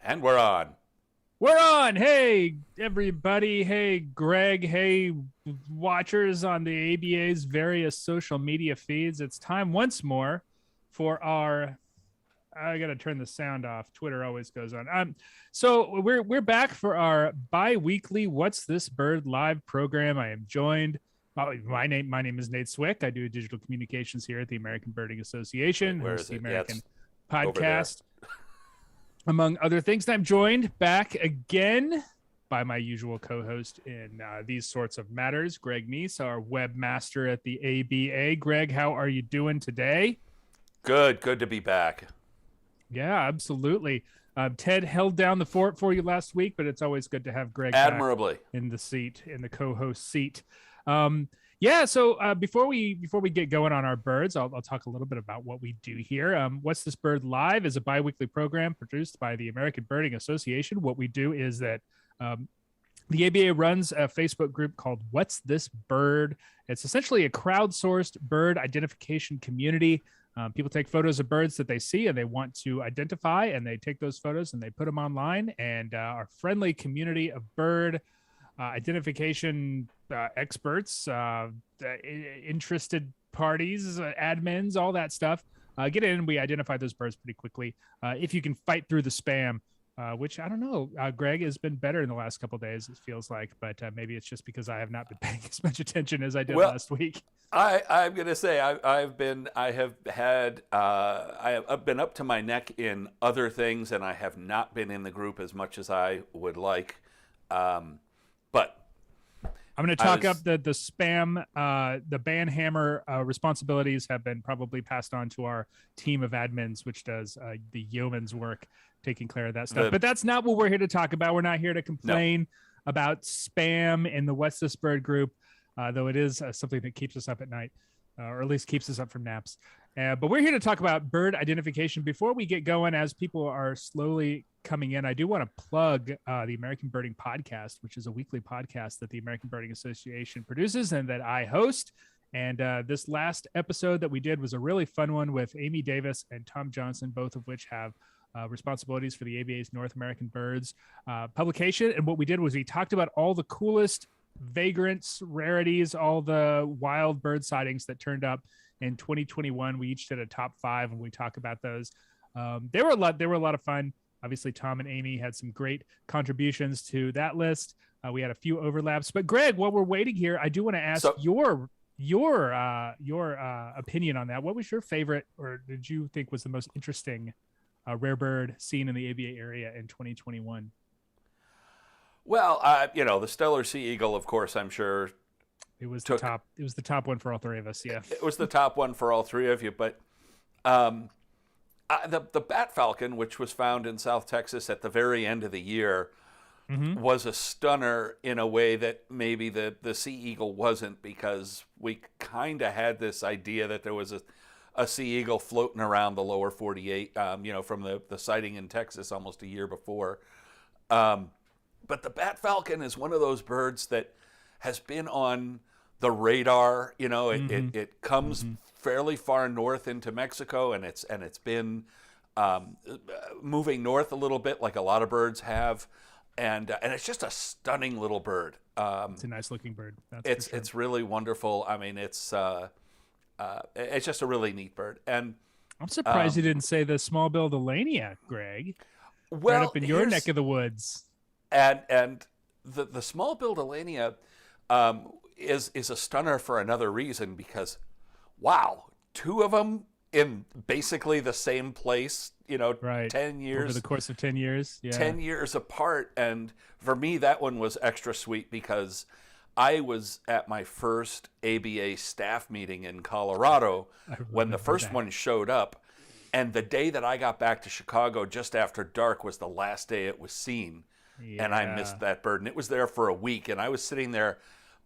And we're on. We're on. Hey, everybody. Hey, Greg. Hey, watchers on the ABA's various social media feeds. It's time once more for our. I gotta turn the sound off. Twitter always goes on. So we're back for our bi-weekly "What's This Bird" live program. I am joined. My name is Nate Swick. I do digital communications here at the American Birding Association. Where is the it? American Yeah, podcast, among other things. And I'm joined back again by my usual co-host in these sorts of matters, Greg Neise, our webmaster at the ABA. Greg, how are you doing today? Good to be back. Yeah, absolutely. Ted held down the fort for you last week, but it's always good to have Greg Admirably back in the seat, in the co-host seat. So before we get going on our birds, I'll talk a little bit about what we do here. What's This Bird Live is a bi-weekly program produced by the American Birding Association. What we do is that the ABA runs a Facebook group called What's This Bird. It's essentially a crowdsourced bird identification community. People take photos of birds that they see and they want to identify, and they take those photos and they put them online. And our friendly community of bird identification experts, interested parties, admins, all that stuff, get in. We identify those birds pretty quickly. If you can fight through the spam, which I don't know, Greg, has been better in the last couple of days, it feels like, but maybe it's just because I have not been paying as much attention as I did last week. I'm gonna say I've been up to my neck in other things, and I have not been in the group as much as I would like. But I'm going to talk up the spam, the ban hammer responsibilities have been probably passed on to our team of admins, which does the yeoman's work taking care of that stuff. But that's not what we're here to talk about. We're not here to complain about spam in the What's This Bird group, though it is something that keeps us up at night, or at least keeps us up from naps. But we're here to talk about bird identification. Before we get going, as people are slowly coming in, I do want to plug the American Birding Podcast, which is a weekly podcast that the American Birding Association produces and that I host. And this last episode that we did was a really fun one with Amy Davis and Tom Johnson, both of which have responsibilities for the ABA's North American Birds publication. And what we did was we talked about all the coolest vagrants, rarities, all the wild bird sightings that turned up in 2021. We each did a top 5 and we talk about those. They were a lot of fun. Obviously, Tom and Amy had some great contributions to that list. We had a few overlaps, but Greg, while we're waiting here, I do want to ask your opinion on that. What was your favorite, or did you think was the most interesting rare bird seen in the ABA area in 2021? Well, the Stellar Sea Eagle, of course, I'm sure it was the top. It was the top one for all three of us. Yeah, it was the top one for all three of you. But the Bat Falcon, which was found in South Texas at the very end of the year, was a stunner in a way that maybe the Sea Eagle wasn't, because we kind of had this idea that there was a Sea Eagle floating around the lower 48, from the sighting in Texas almost a year before. But the Bat Falcon is one of those birds that has been on the radar. It comes fairly far north into Mexico, and it's been moving north a little bit, like a lot of birds have, and it's just a stunning little bird. It's a nice looking bird. It's really wonderful. I mean, it's just a really neat bird. And I'm surprised you didn't say the small-billed Elania, Greg. Well, right up in your neck of the woods. And the small-billed Elania is a stunner for another reason, because, wow, 2 of them in basically the same place, right. 10 years. Over the course of 10 years. Yeah. 10 years apart. And for me, that one was extra sweet because I was at my first ABA staff meeting in Colorado when the first one showed up. And the day that I got back to Chicago just after dark was the last day it was seen. Yeah. And I missed that bird. And it was there for a week. And I was sitting there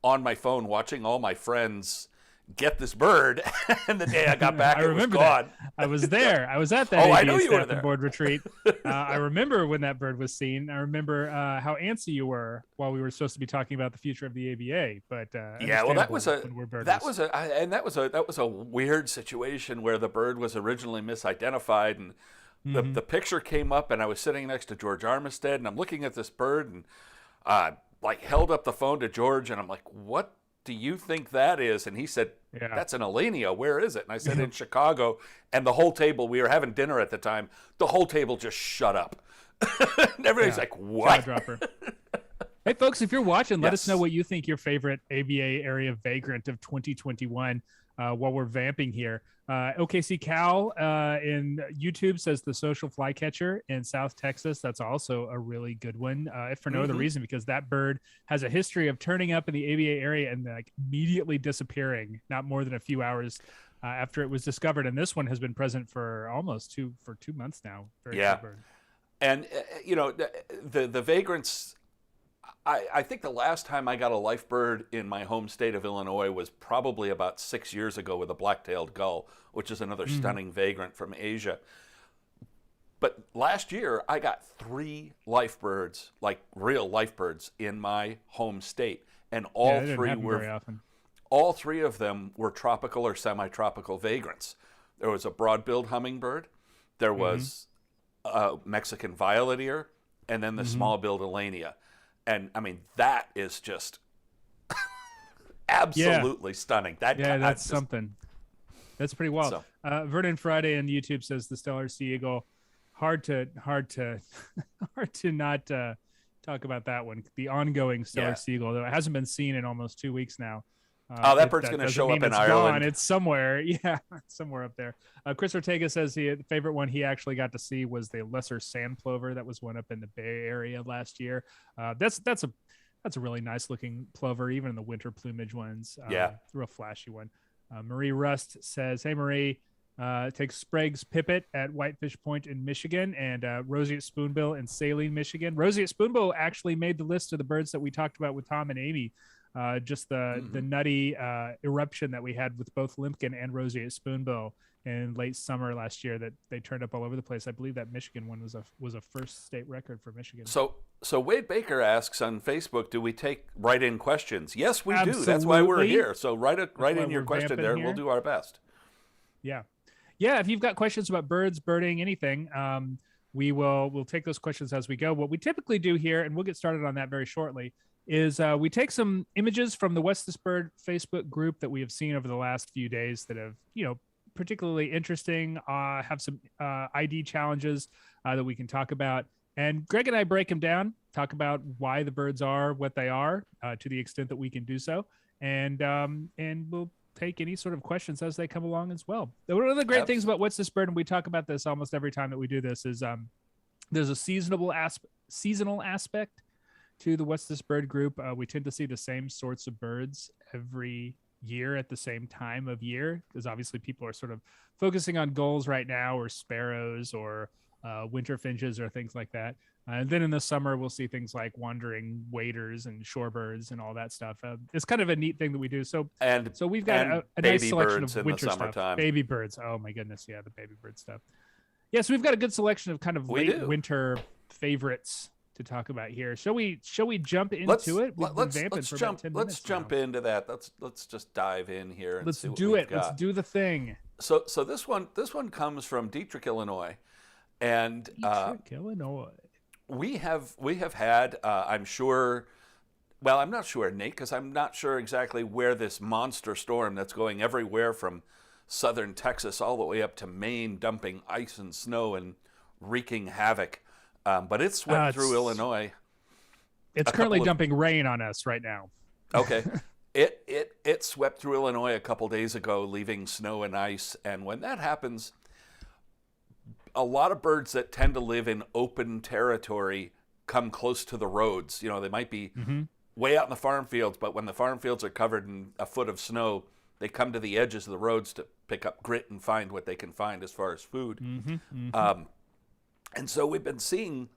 on my phone watching all my friends get this bird. And the day I got back, it was gone. I was there. I was at that I know you were there. Board retreat. I remember when that bird was seen. I remember how antsy you were while we were supposed to be talking about the future of the ABA. But yeah, well, that was a weird situation where the bird was originally misidentified, and the picture came up, and I was sitting next to George Armistead, and I'm looking at this bird, and like held up the phone to George, and I'm like, "What do you think that is?" And he said, "That's an Alenia. Where is it?" And I said, "In Chicago." And the whole table, we were having dinner at the time, the whole table just shut up. And everybody's like, "What?" Hey, folks, if you're watching, let us know what you think your favorite ABA area vagrant of 2021 while we're vamping here. OKC Cal in YouTube says the social flycatcher in South Texas. That's also a really good one, if for no other reason, because that bird has a history of turning up in the ABA area and like immediately disappearing not more than a few hours after it was discovered. And this one has been present for almost 2 months now. Very good bird. And, you know, the vagrants, I think the last time I got a life bird in my home state of Illinois was probably about 6 years ago with a black-tailed gull, which is another stunning vagrant from Asia. But last year, I got 3 life birds, like real life birds, in my home state. And all three of them were tropical or semi-tropical vagrants. There was a broad-billed hummingbird. There was a Mexican violet ear, and then the small-billed Alenia. And I mean, that is just absolutely stunning. That's something. That's pretty wild. So, Vernon Friday on YouTube says the stellar sea eagle. Hard to not talk about that one. The ongoing stellar sea eagle, though it hasn't been seen in almost 2 weeks now. That bird's going to show up in Ireland. It's somewhere. Yeah, somewhere up there. Chris Ortega says the favorite one he actually got to see was the lesser sand plover. That was one up in the Bay Area last year. That's a really nice looking plover, even in the winter plumage ones. Real flashy one. Marie Rust says, "Hey Marie, take Sprague's pipit at Whitefish Point in Michigan and roseate spoonbill in Saline, Michigan." Roseate spoonbill actually made the list of the birds that we talked about with Tom and Amy. Just the nutty eruption that we had with both limpkin and roseate spoonbill in late summer last year that they turned up all over the place. I believe that Michigan one was a first state record for Michigan. So Wade Baker asks on Facebook, do we take write-in questions? Yes, we Absolutely. do. That's why we're here. So write in your question there. We'll do our best. Yeah. If you've got questions about birds, birding, anything, we'll take those questions as we go. What we typically do here, and we'll get started on that very shortly, is we take some images from the What's This Bird Facebook group that we have seen over the last few days that have, particularly interesting, have some ID challenges that we can talk about. And Greg and I break them down, talk about why the birds are what they are to the extent that we can do so. And we'll take any sort of questions as they come along as well. One of the great things about What's This Bird, and we talk about this almost every time that we do this, is there's a seasonal aspect to the What's This Bird group. We tend to see the same sorts of birds every year at the same time of year, because obviously people are sort of focusing on gulls right now, or sparrows, or winter finches, or things like that. And then in the summer, we'll see things like wandering waders and shorebirds and all that stuff. It's kind of a neat thing that we do. So we've got a nice selection of winter stuff. Baby birds. Oh my goodness. Yeah. The baby bird stuff. Yeah. So we've got a good selection of kind of late winter favorites to talk about here. Shall we jump into it? Let's jump into that. Let's just dive in here and let's see what do we've it. got. Let's do the thing. So this one comes from Dietrich, Illinois, and Illinois. We have had I'm sure. Well, I'm not sure, Nate, because I'm not sure exactly where this monster storm that's going everywhere from southern Texas all the way up to Maine, dumping ice and snow and wreaking havoc. But it swept through Illinois. It's currently dumping rain on us right now. Okay. It swept through Illinois a couple days ago, leaving snow and ice. And when that happens, a lot of birds that tend to live in open territory come close to the roads. They might be way out in the farm fields, but when the farm fields are covered in a foot of snow, they come to the edges of the roads to pick up grit and find what they can find as far as food. And so we've been seeing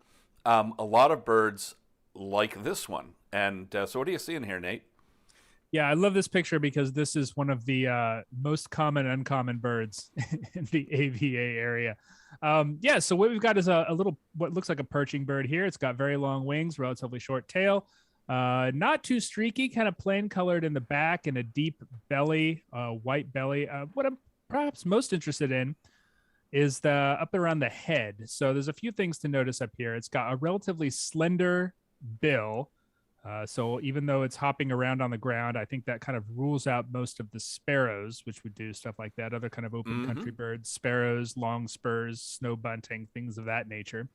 a lot of birds like this one. And so what are you seeing here, Nate? Yeah, I love this picture because this is one of the most common uncommon birds in the AVA area. So what we've got is a little, what looks like a perching bird here. It's got very long wings, relatively short tail, not too streaky, kind of plain colored in the back, and a deep belly, white belly. What I'm perhaps most interested in is the up around the head. So there's a few things to notice up here. It's got a relatively slender bill. So even though it's hopping around on the ground, I think that kind of rules out most of the sparrows, which would do stuff like that. Other kind of open country birds, sparrows, long spurs, snow bunting, things of that nature.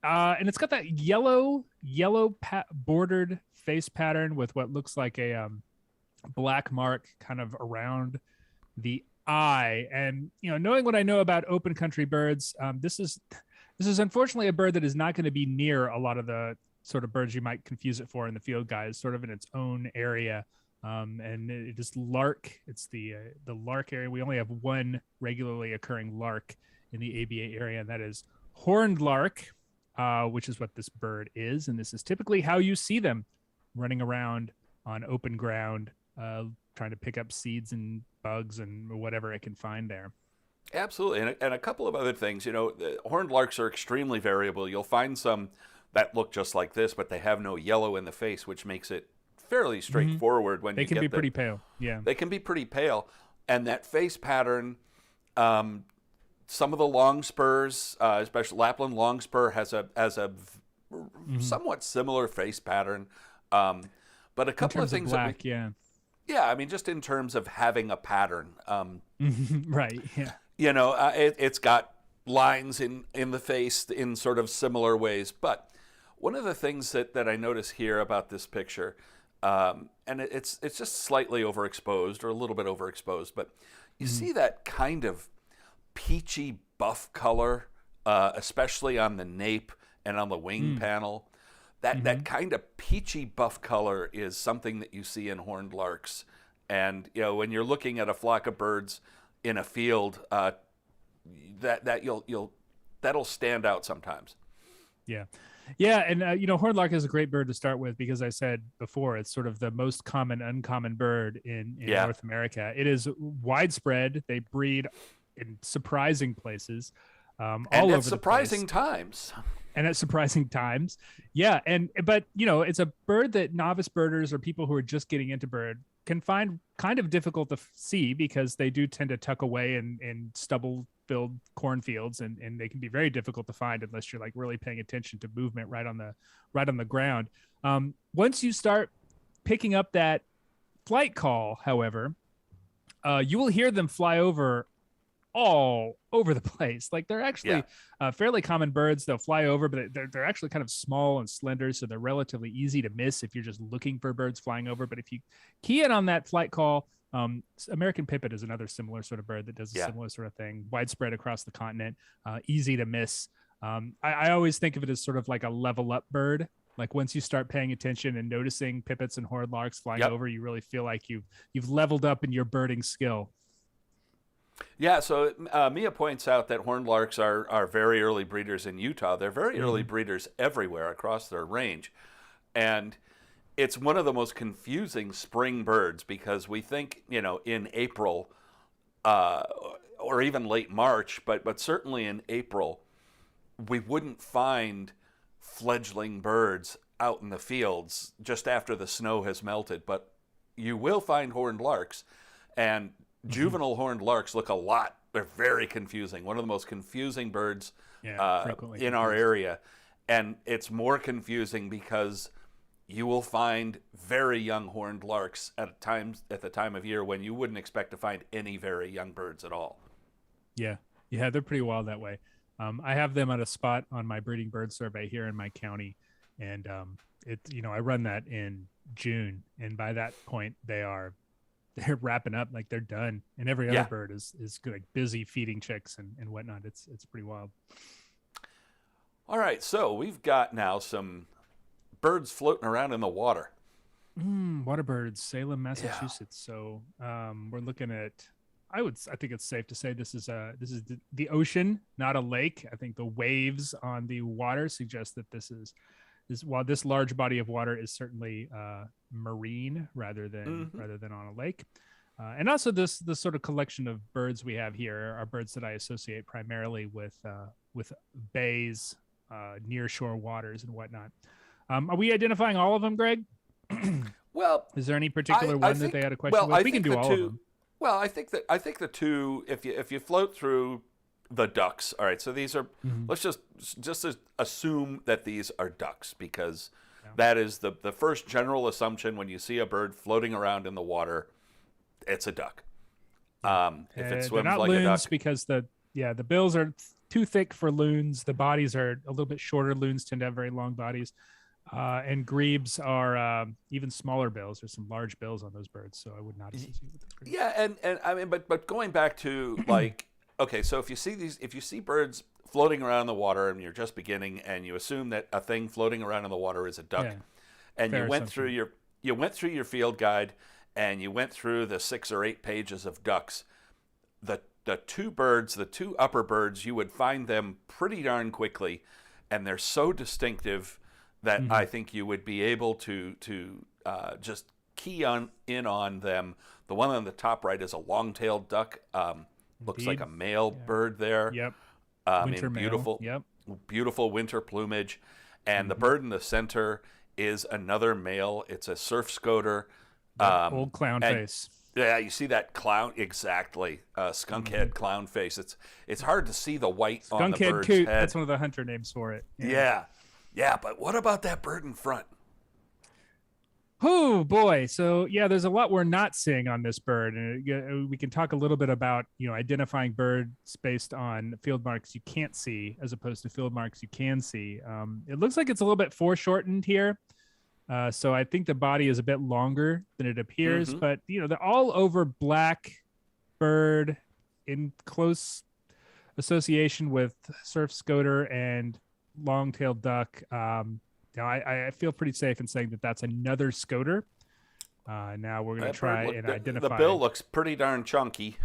And it's got that yellow bordered face pattern with what looks like a black mark kind of around the eye. And knowing what I know about open country birds, this is unfortunately a bird that is not going to be near a lot of the sort of birds you might confuse it for in the field guides, sort of in its own area. And it is lark. It's the lark area. We only have one regularly occurring lark in the ABA area, and that is horned lark, which is what this bird is. And this is typically how you see them running around on open ground, trying to pick up seeds and bugs and whatever it can find there. Absolutely. And a couple of other things, the horned larks are extremely variable. You'll find some that look just like this, but they have no yellow in the face, which makes it fairly straightforward when they you can get be pretty pale. Yeah. They can be pretty pale. And that face pattern, some of the long spurs, especially Lapland long spur, has a somewhat similar face pattern. But a couple of things black, yeah, I mean, just in terms of having a pattern. Right. Yeah. It's got lines in the face in sort of similar ways. But one of the things that I notice here about this picture, and it's just slightly overexposed or a little bit overexposed, but you see that kind of peachy buff color, especially on the nape and on the wing panel. That kind of peachy buff color is something that you see in horned larks. And when you're looking at a flock of birds in a field, that'll stand out sometimes. Yeah, and horned lark is a great bird to start with because I said before it's sort of the most common uncommon bird in North America. It is widespread. They breed in surprising places, all over surprising times. And at surprising times, yeah. But it's a bird that novice birders or people who are just getting into bird can find kind of difficult to see because they do tend to tuck away in stubble-filled cornfields, and they can be very difficult to find unless you're like really paying attention to movement right on the ground. Once you start picking up that flight call, however, you will hear them fly over all over the place. Like they're actually fairly common birds. They'll fly over, but they're actually kind of small and slender, so they're relatively easy to miss if you're just looking for birds flying over. But if you key in on that flight call, American pipit is another similar sort of bird that does a similar sort of thing, widespread across the continent, easy to miss. I always think of it as sort of like a level up bird. Like once you start paying attention and noticing pipits and horned larks flying over, you really feel like you've leveled up in your birding skill. Yeah, so Mia points out that horned larks are very early breeders in Utah. They're very early breeders everywhere across their range. And it's one of the most confusing spring birds because we think, in April or even late March, but certainly in April, we wouldn't find fledgling birds out in the fields just after the snow has melted. But you will find horned larks. And juvenile horned larks look a lot. They're very confusing. One of the most confusing birds in our area. And it's more confusing because you will find very young horned larks at the time of year when you wouldn't expect to find any very young birds at all. Yeah, they're pretty wild that way. I have them at a spot on my breeding bird survey here in my county, and I run that in June, and by that point they're wrapping up, like they're done, and every other bird is like busy feeding chicks and whatnot. It's pretty wild. All right, so we've got now some birds floating around in the water. Water birds, Salem, Massachusetts. So we're looking at. I think it's safe to say this is the ocean, not a lake. I think the waves on the water suggest that this while this large body of water is certainly marine rather than on a lake. And also this sort of collection of birds we have here are birds that I associate primarily with bays, near shore waters and whatnot. Are we identifying all of them, Greg? Well, is there any particular one that they had a question with? We can do all of them. Well, I think the two, if you float through the ducks. All right, so these are, Mhm. let's just assume that these are ducks, because that is the first general assumption when you see a bird floating around in the water. It's a duck. If it They're swims not like a loons duck, because the bills are too thick for loons. The bodies are a little bit shorter. Loons tend to have very long bodies. And grebes are even smaller bills. There's some large bills on those birds, so I would not associate with the grebes. yeah, and I mean, but going back to like, okay, so if you see birds floating around in the water, and you're just beginning, and you assume that a thing floating around in the water is a duck, Yeah, and fair you went assumption. through your field guide, and you went through the 6 or 8 pages of ducks, the two upper birds, you would find them pretty darn quickly, and they're so distinctive that I think you would be able to just key in on them. The one on the top right is a long-tailed duck. Looks like Indeed. a male bird there. Yep. Winter In male. Yep. beautiful winter plumage. And the bird in the center is another male. It's a surf scoter. Old clown and- face. Yeah, you see that clown, exactly. Skunk head clown face. It's hard to see the white on the Skunkhead bird's coot. head. That's one of the hunter names for it. Yeah, but what about that bird in front? Oh boy. So yeah, there's a lot we're not seeing on this bird, and we can talk a little bit about identifying birds based on field marks you can't see as opposed to field marks you can see. It looks like it's a little bit foreshortened here, so I think the body is a bit longer than it appears. But the all over black bird in close association with surf scoter and long-tailed duck. I feel pretty safe in saying that that's another scoter. Now we're going to try and identify. The bill looks pretty darn chunky.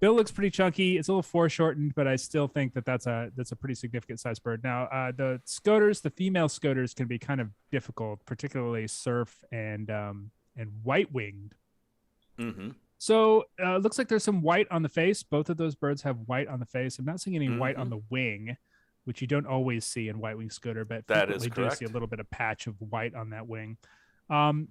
Bill looks pretty chunky. It's a little foreshortened, but I still think that that's a pretty significant size bird. Now, the scoters, the female scoters, can be kind of difficult, particularly surf and white-winged. Mm-hmm. So it looks like there's some white on the face. Both of those birds have white on the face. I'm not seeing any white on the wing, which you don't always see in white-winged scoter, but that is frequently correct. do see a little bit of patch of white on that wing.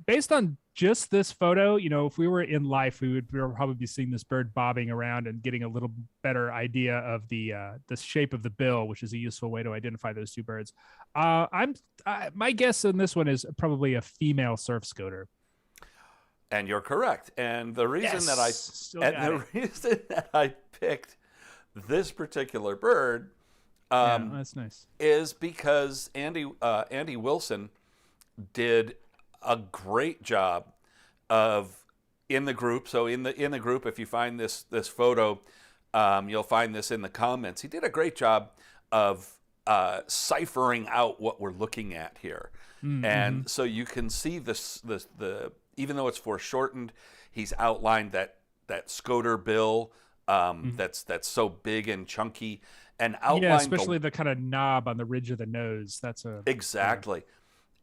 Based on just this photo, if we were in life, we would probably be seeing this bird bobbing around and getting a little better idea of the shape of the bill, which is a useful way to identify those two birds. My guess on this one is probably a female surf scoter. And you're correct. And the reason reason that I picked this particular bird that's nice, is because Andy Wilson did a great job of in the group. So in the group, if you find this photo, you'll find this in the comments. He did a great job of ciphering out what we're looking at here, and so you can see the even though it's foreshortened, he's outlined that scoter bill that's so big and chunky, and outlined especially the kind of knob on the ridge of the nose. That's exactly,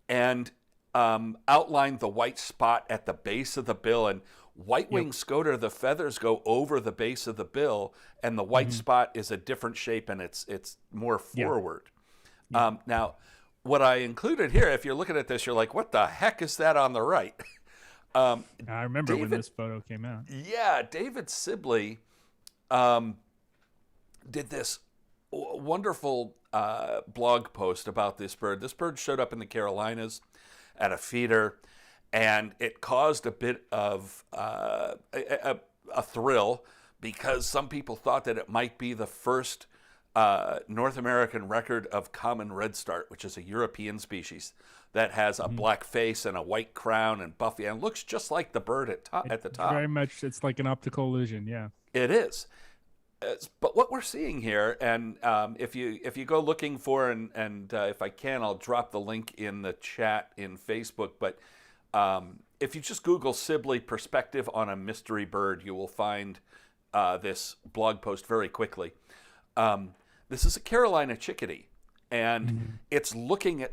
and outlined the white spot at the base of the bill. And white-winged scoter, the feathers go over the base of the bill, and the white spot is a different shape, and it's more forward. Now, what I included here, if you're looking at this, you're like, what the heck is that on the right? I remember when this photo came out. Yeah, David Sibley did this wonderful blog post about this bird. This bird showed up in the Carolinas at a feeder, and it caused a bit of a thrill, because some people thought that it might be the first North American record of common redstart, which is a European species that has a black face and a white crown and buffy, and looks just like the bird at the top. Very much, it's like an optical illusion. Yeah, it is. But what we're seeing here, and if you go looking for, and if I can, I'll drop the link in the chat in Facebook. But if you just Google Sibley perspective on a mystery bird, you will find this blog post very quickly. This is a Carolina chickadee, and it's looking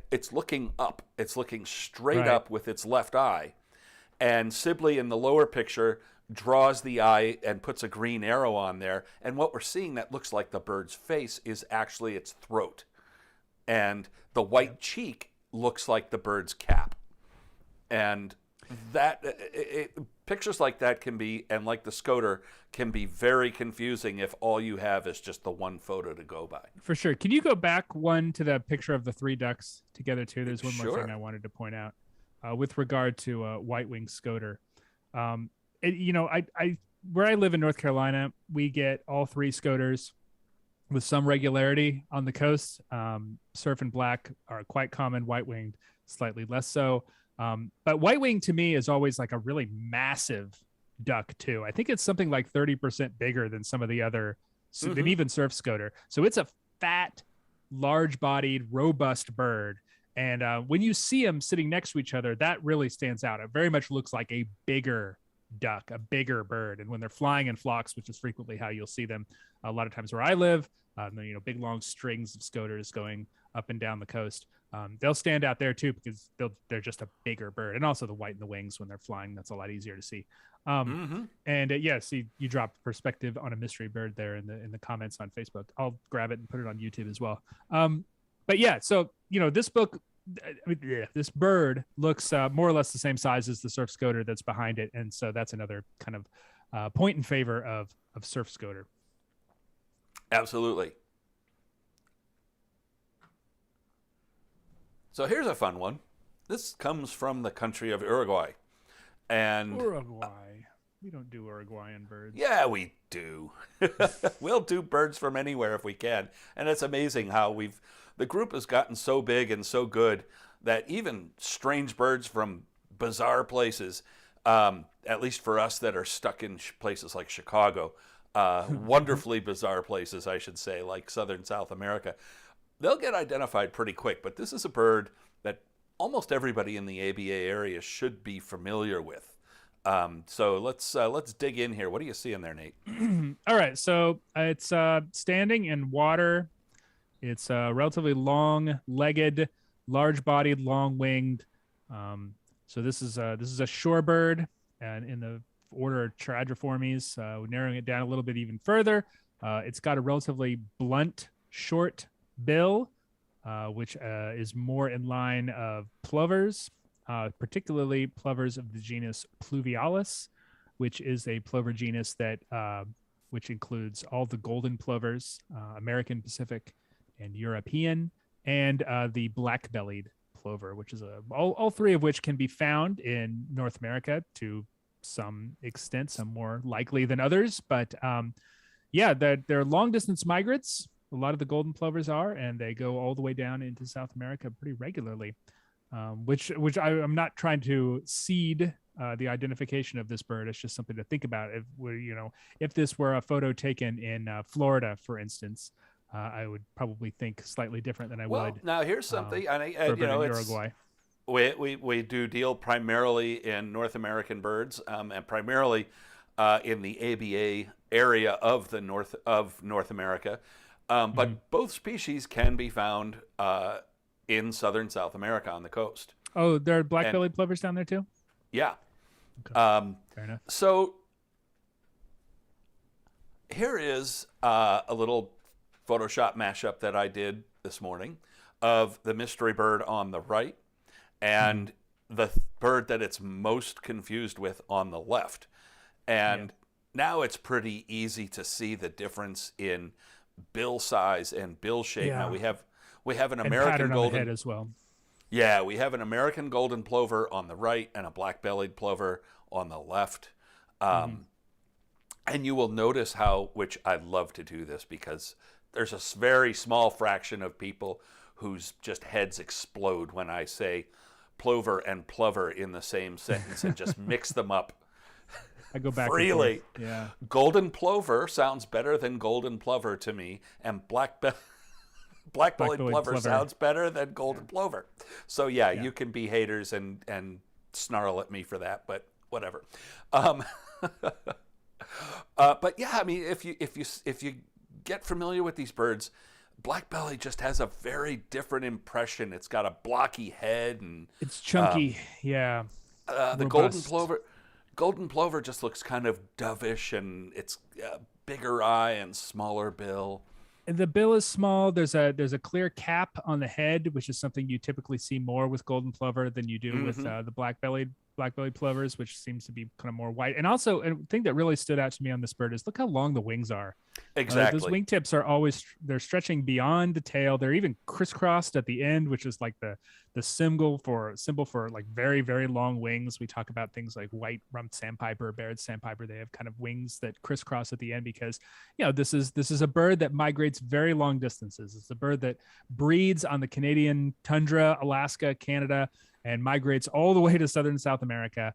up. It's looking straight up with its left eye, and Sibley in the lower picture draws the eye and puts a green arrow on there, and what we're seeing that looks like the bird's face is actually its throat, and the white cheek looks like the bird's cap. And Pictures like that can be, and like the scoter, can be very confusing if all you have is just the one photo to go by. For sure. Can you go back one to the picture of the 3 ducks together too? There's one more thing I wanted to point out with regard to white-winged scoter. I where I live in North Carolina, we get all 3 scoters with some regularity on the coast. Surf and black are quite common, white-winged slightly less so. But white-winged to me is always like a really massive duck too. I think it's something like 30% bigger than some of the other, than even surf scoter. So it's a fat, large-bodied, robust bird. And when you see them sitting next to each other, that really stands out. It very much looks like a bigger duck, a bigger bird. And when they're flying in flocks, which is frequently how you'll see them a lot of times where I live, big long strings of scoters going up and down the coast. They'll stand out there too because they're just a bigger bird, and also the white in the wings when they're flying. That's a lot easier to see. And yes, you dropped perspective on a mystery bird there in the comments on Facebook. I'll grab it and put it on YouTube as well. But yeah, so this book, this bird looks more or less the same size as the surf scoter that's behind it, and so that's another kind of point in favor of surf scoter. Absolutely. So here's a fun one. This comes from the country of Uruguay. And Uruguay. We don't do Uruguayan birds. Yeah, we do. We'll do birds from anywhere if we can. And it's amazing how the group has gotten so big and so good that even strange birds from bizarre places, at least for us that are stuck in places like Chicago, wonderfully bizarre places, I should say, like southern South America, they'll get identified pretty quick. But this is a bird that almost everybody in the ABA area should be familiar with. So let's dig in here. What do you see in there, Nate? All right, so it's standing in water. It's relatively long-legged, large-bodied, long-winged. So this is a shorebird, and in the order Charadriformes, narrowing it down a little bit even further. It's got a relatively blunt, short bill, which is more in line of plovers, particularly plovers of the genus Pluvialis, which is a plover genus that which includes all the golden plovers, American, Pacific, and European, and the black-bellied plover, which is all 3 of which can be found in North America to some extent, some more likely than others. But they're long-distance migrants. A lot of the golden plovers are, and they go all the way down into South America pretty regularly, which I'm not trying to seed the identification of this bird. It's just something to think about. If this were a photo taken in Florida, for instance, I would probably think slightly different than I would. Now here's something, Uruguay. We do deal primarily in North American birds, and primarily in the ABA area of North America. But both species can be found in southern South America on the coast. Oh, there are black-bellied plovers down there too? Yeah. Okay. Fair enough. So here is a little Photoshop mashup that I did this morning of the mystery bird on the right and the bird that it's most confused with on the left. And now it's pretty easy to see the difference in bill size and bill shape. Now we have an American golden on the head as well. Yeah, we have an American golden plover on the right and a black-bellied plover on the left. And you will notice which I'd love to do this because there's a very small fraction of people whose just heads explode when I say plover and plover in the same sentence and just mix them up. I go back freely. Yeah. Golden plover sounds better than golden plover to me, and black-bellied plover sounds better than golden plover. So you can be haters and snarl at me for that, but whatever. But yeah, I mean, if you get familiar with these birds, black-bellied just has a very different impression. It's got a blocky head and it's chunky. The golden plover just looks kind of dovish, and it's bigger eye and smaller bill. And the bill is small. There's a clear cap on the head, which is something you typically see more with golden plover than you do with the black-bellied black-bellied plovers, which seems to be kind of more white. And also, a thing that really stood out to me on this bird is look how long the wings are. Exactly. Those wingtips are always, they're stretching beyond the tail. They're even crisscrossed at the end, which is like the symbol for like very, very long wings. We talk about things like white-rumped sandpiper, Baird's sandpiper. They have kind of wings that crisscross at the end because, this is a bird that migrates very long distances. It's a bird that breeds on the Canadian tundra, Alaska, Canada, and migrates all the way to southern South America.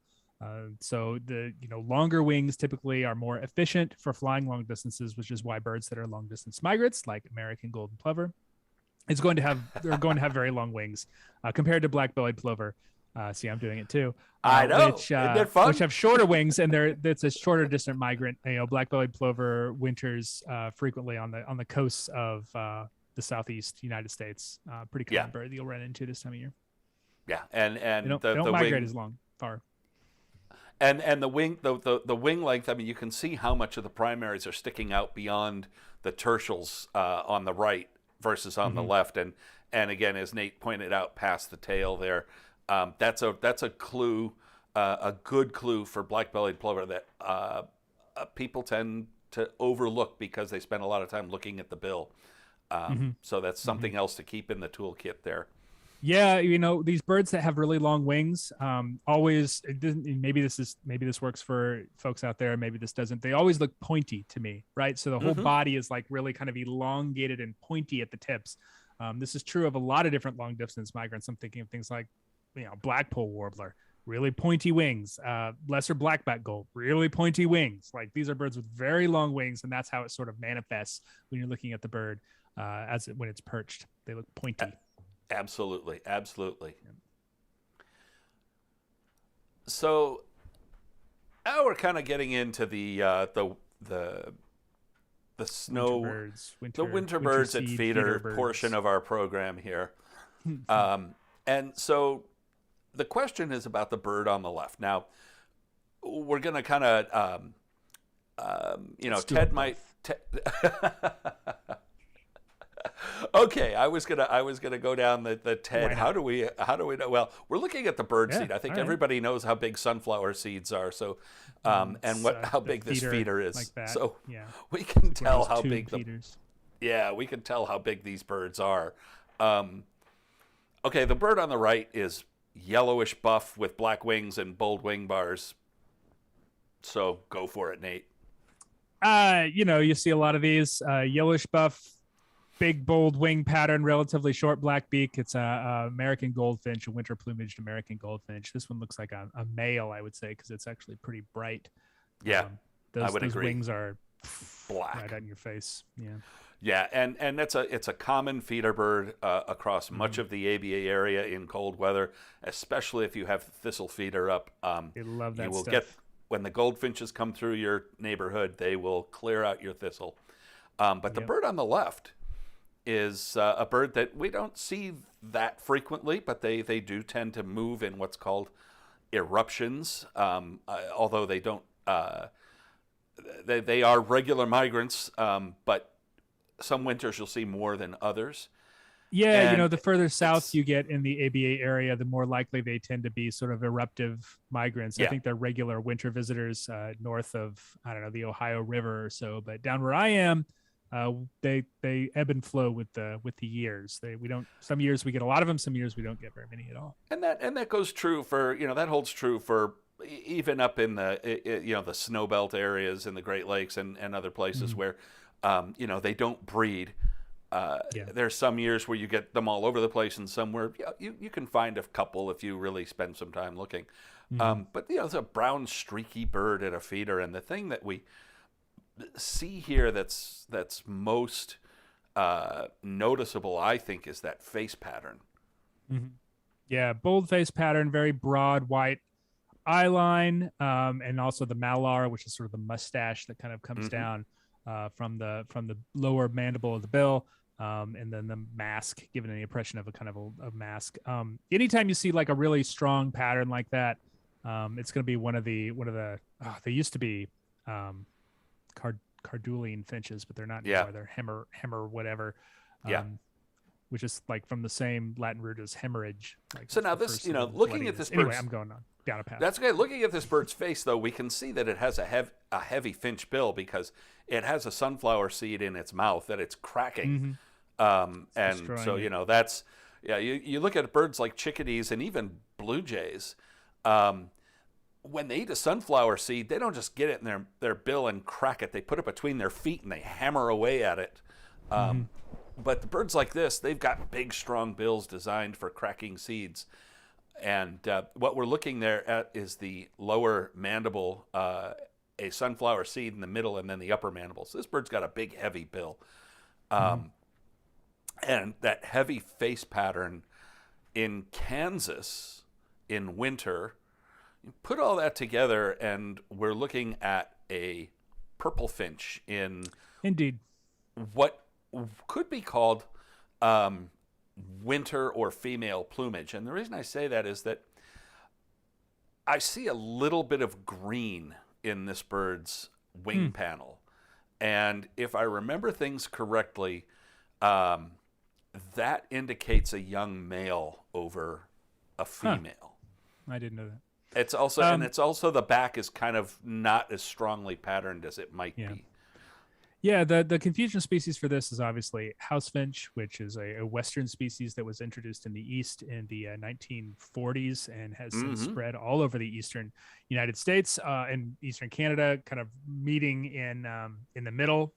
So the longer wings typically are more efficient for flying long distances, which is why birds that are long distance migrants, like American golden plover, they're going to have very long wings compared to black-bellied plover. See, I'm doing it too. I know. Which have shorter wings, and it's a shorter distant migrant. Black-bellied plover winters frequently on the coasts of the southeast United States. Pretty common bird that you'll run into this time of year. Yeah, and they don't migrate as far. And the wing length. I mean, you can see how much of the primaries are sticking out beyond the tertials on the right versus on the left. And again, as Nate pointed out, past the tail there, that's a clue, a good clue for black-bellied plover that people tend to overlook because they spend a lot of time looking at the bill. So that's something else to keep in the toolkit there. Yeah, these birds that have really long wings, always, maybe this works for folks out there, maybe this doesn't. They always look pointy to me, right? So the whole body is like really kind of elongated and pointy at the tips. This is true of a lot of different long distance migrants. I'm thinking of things like, Blackpoll warbler, really pointy wings. Lesser blackback gull, really pointy wings. Like these are birds with very long wings, and that's how it sort of manifests when you're looking at the bird when it's perched. They look pointy. Absolutely. So now we're kind of getting into the snow, winter birds at feeder portion of our program here. And so the question is about the bird on the left. Now we're going to kind of, Ted might. Okay, I was gonna go down the Ted. How do we know? Well, we're looking at the bird seed. I think everybody knows how big sunflower seeds are. So, and how big this feeder is. Like so we can tell how big we can tell how big these birds are. Okay, the bird on the right is yellowish buff with black wings and bold wing bars. So go for it, Nate. You see a lot of these yellowish buff. Big, bold wing pattern, relatively short black beak. It's a American goldfinch, a winter plumaged American goldfinch. This one looks like a male, I would say, because it's actually pretty bright. Yeah, I would those agree. Wings are black, right on your face. Yeah, and it's a common feeder bird across much of the ABA area in cold weather, especially if you have thistle feeder up. They love that you will stuff. When the goldfinches come through your neighborhood, they will clear out your thistle. But the bird on the left is a bird that we don't see that frequently, but they do tend to move in what's called eruptions, although they don't they are regular migrants, but some winters you'll see more than others. Yeah, the further south you get in the ABA area, the more likely they tend to be sort of eruptive migrants. I think they're regular winter visitors north of, the Ohio River or so, but down where I am, they ebb and flow with the years. Some years we get a lot of them, some years we don't get very many at all. And that goes true for that holds true for even up in the the snow belt areas in the Great Lakes and other places where they don't breed. There's some years where you get them all over the place, and some where you can find a couple if you really spend some time looking. But it's a brown streaky bird at a feeder, and the thing that we see here that's most noticeable, I think, is that face pattern. Yeah, bold face pattern, very broad white eye line, and also the malar, which is sort of the mustache that kind of comes down from the lower mandible of the bill, and then the mask, giving the impression of a kind of a mask. Anytime you see like a really strong pattern like that, it's going to be one of the they used to be Cardulian finches, but they're not anymore. They're hemmer whatever. Which is like from the same Latin root as hemorrhage. Like so now this, looking at this bird, I'm going on. down a path. That's good. Looking at this bird's face, though, we can see that it has a heavy finch bill because it has a sunflower seed in its mouth that it's cracking. And so, you know, that's, you look at birds like chickadees and even blue jays, when they eat a sunflower seed, they don't just get it in their bill and crack it. They put it between their feet and they hammer away at it. But the birds like this, they've got big, strong bills designed for cracking seeds. And what we're looking there at is the lower mandible, a sunflower seed in the middle, and then the upper mandible. So this bird's got a big, heavy bill. And that heavy face pattern in Kansas in winter, you put all that together, and we're looking at a purple finch in Indeed what could be called winter or female plumage. And the reason I say that is that I see a little bit of green in this bird's wing panel. And if I remember things correctly, that indicates a young male over a female. I didn't know that. It's also, and it's also the back is kind of not as strongly patterned as it might be. Yeah, the confusion species for this is obviously house finch, which is a Western species that was introduced in the East in the 1940s and has since spread all over the Eastern United States and Eastern Canada, kind of meeting in the middle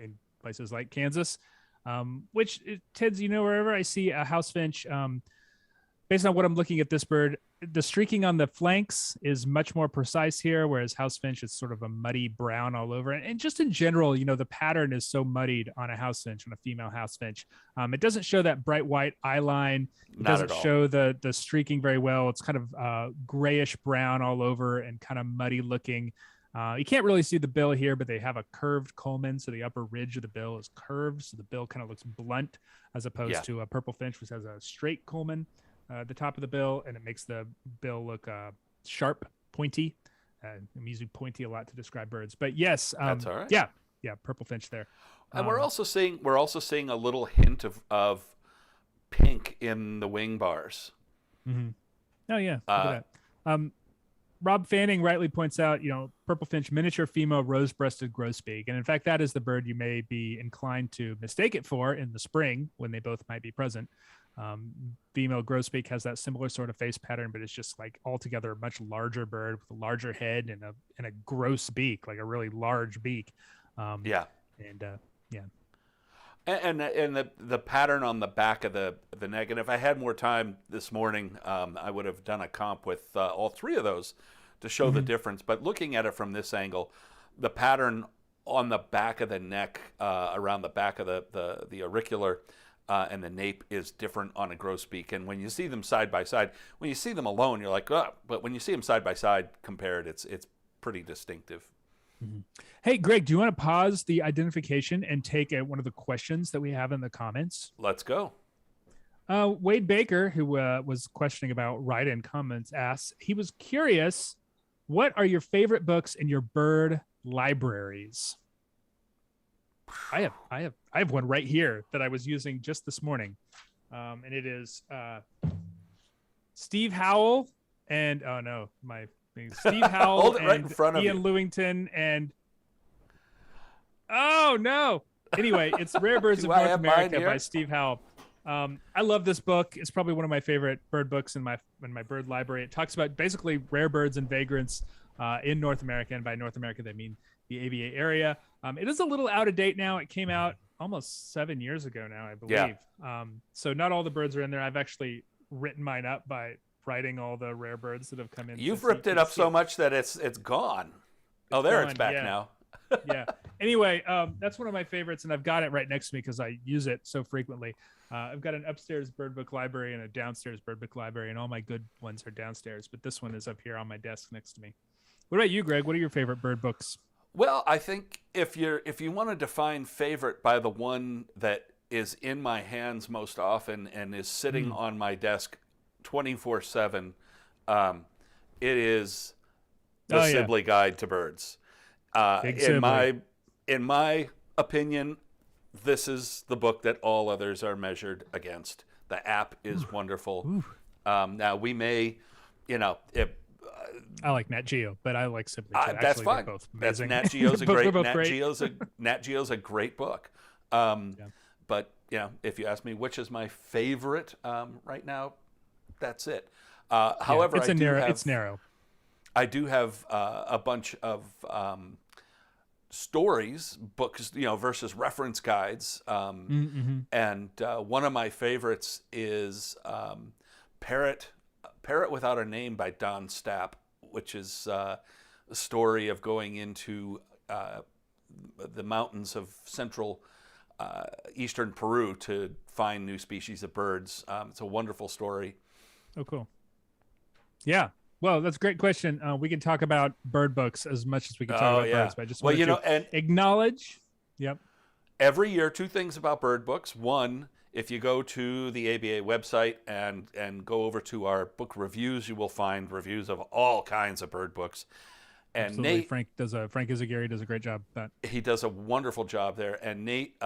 in places like Kansas, which it tends, wherever I see a house finch, based on what I'm looking at this bird, the streaking on the flanks is much more precise here, whereas house finch is sort of a muddy brown all over. And just in general, the pattern is so muddied on a house finch, on a female house finch. It doesn't show that bright white eye line. It doesn't show the streaking very well. It's kind of grayish brown all over and kind of muddy looking. You can't really see the bill here, but they have a curved culmen, so the upper ridge of the bill is curved, so the bill kind of looks blunt, as opposed to a purple finch, which has a straight culmen at the top of the bill, and it makes the bill look sharp, pointy. I'm using pointy a lot to describe birds, but yes, that's all right. Yeah, purple finch there. And we're also seeing a little hint of pink in the wing bars. Oh yeah, look at that. Rob Fanning rightly points out, purple finch, miniature female rose-breasted grosbeak. And in fact, that is the bird you may be inclined to mistake it for in the spring when they both might be present. Female grosbeak has that similar sort of face pattern, but it's just like altogether a much larger bird with a larger head and a gross beak, like a really large beak. And the pattern on the back of the neck. And if I had more time this morning, I would have done a comp with all three of those to show the difference. But looking at it from this angle, the pattern on the back of the neck, around the back of the auricular and the nape is different on a grosbeak. And when you see them side by side, when you see them alone, you're like, oh, but when you see them side by side compared, it's pretty distinctive. Hey, Greg, do you want to pause the identification and take one of the questions that we have in the comments? Let's go. Wade Baker, who was questioning about write-in comments, asks, he was curious, what are your favorite books in your bird libraries? I have one right here that I was using just this morning. And it is Steve Howell and Steve Howell Hold it and right in front of Ian you. Lewington and anyway, it's Rare Birds of North America by Steve Howell. I love this book. It's probably one of my favorite bird books in my bird library. It talks about basically rare birds and vagrants in North America, and by North America they mean the ABA area. It is a little out of date now. It came out almost 7 years ago now, I believe. So not all the birds are in there. I've actually written mine up by writing all the rare birds that have come in. You've ripped it up so much that it's gone. It's back now. Yeah. Anyway, that's one of my favorites, and I've got it right next to me because I use it so frequently. I've got an upstairs bird book library and a downstairs bird book library, and all my good ones are downstairs, but this one is up here on my desk next to me. What about you, Greg? What are your favorite bird books? Well, I think if you want to define favorite by the one that is in my hands most often and is sitting on my desk 24/7, it is the Sibley Guide to Birds. In my opinion, this is the book that all others are measured against. The app is wonderful. Now we may, you know, if I like Nat Geo, but I like Sibley too. that's Actually, fine. they're both That's amazing. Nat Geo's a They're great both Nat great. Geo's a great book. But if you ask me which is my favorite right now, that's it. However, it's it's narrow. I do have a bunch of stories, books, versus reference guides. And one of my favorites is Parrot Without a Name by Don Stapp, which is a story of going into the mountains of central eastern Peru to find new species of birds. It's a wonderful story. Oh, cool. Yeah. Well, that's a great question. We can talk about bird books as much as we can talk about birds, but I just wanted to acknowledge. Yep. Every year, two things about bird books. One, if you go to the ABA website and go over to our book reviews, you will find reviews of all kinds of bird books. And absolutely. Nate, Frank Izagiri does a great job. He does a wonderful job there. And Nate,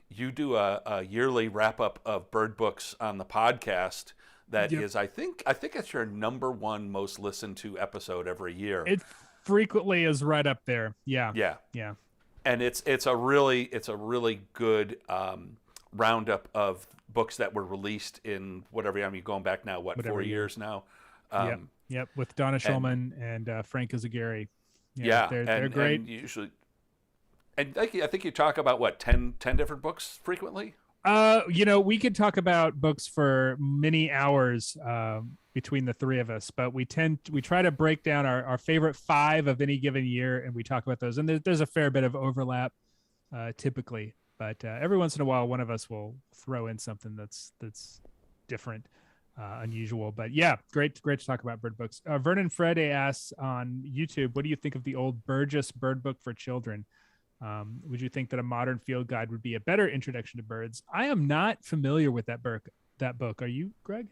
you do a yearly wrap up of bird books on the podcast. That is, I think it's your #1 most listened to episode every year. It frequently is right up there. Yeah. And it's a really good roundup of books that were released in whatever. I mean, going back now, 4 years now. Yep. With Donna Schulman and Frank Izagiri. They're great. And usually, and I think you talk about 10 different books frequently. We could talk about books for many hours between the three of us, but we try to break down our favorite 5 of any given year, and we talk about those. And there's a fair bit of overlap typically, but every once in a while, one of us will throw in something that's different, unusual. But yeah, great to talk about bird books. Vernon Frede asks on YouTube, what do you think of the old Burgess bird book for children? Would you think that a modern field guide would be a better introduction to birds? I am not familiar with that book. Are you, Greg?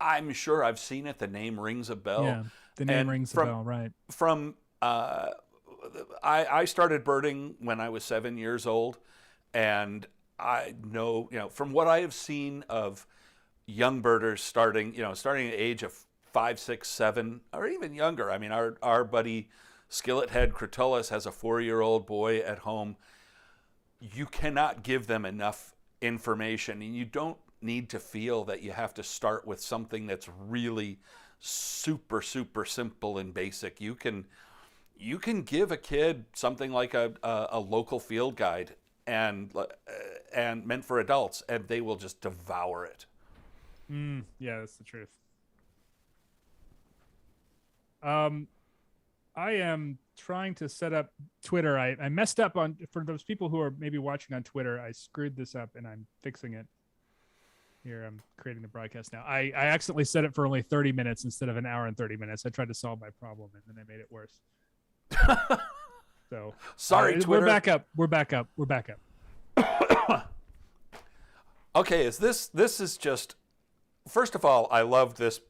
I'm sure I've seen it. The name rings a bell. Yeah, the name rings a bell, right? I started birding when I was 7 years old, and I know, from what I have seen of young birders starting at the age of 5, 6, 7, or even younger. I mean, our buddy Skillet Head Crotalus has a 4-year-old boy at home. You cannot give them enough information, and you don't need to feel that you have to start with something that's really super, super simple and basic. You can give a kid something like a local field guide and meant for adults, and they will just devour it. Yeah, that's the truth. I am trying to set up Twitter. I messed up for those people who are maybe watching on Twitter. I screwed this up and I'm fixing it. Here, I'm creating the broadcast now. I accidentally set it for only 30 minutes instead of an hour and 30 minutes. I tried to solve my problem and then I made it worse. So sorry, Twitter. We're back up. Okay, this is just, first of all, I love this.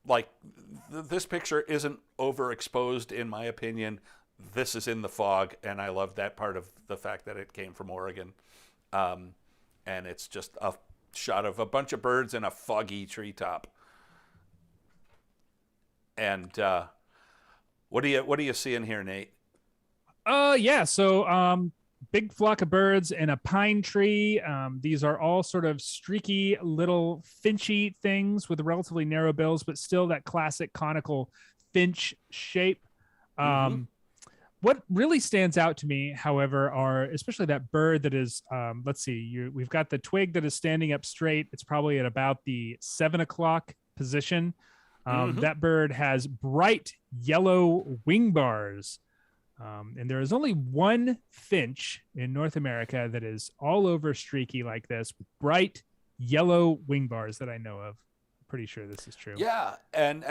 Like, this picture isn't overexposed, in my opinion. This is in the fog, and I love that part of the fact that it came from Oregon. And it's just a shot of a bunch of birds in a foggy treetop. And what do you see in here, Nate? So big flock of birds in a pine tree. These are all sort of streaky little finchy things with relatively narrow bills, but still that classic conical finch shape. What really stands out to me, however, are especially that bird that is, we've got the twig that is standing up straight. It's probably at about the 7 o'clock position. That bird has bright yellow wing bars. And there is only one finch in North America that is all over streaky like this with bright yellow wing bars that I know of. I'm pretty sure this is true. Yeah, and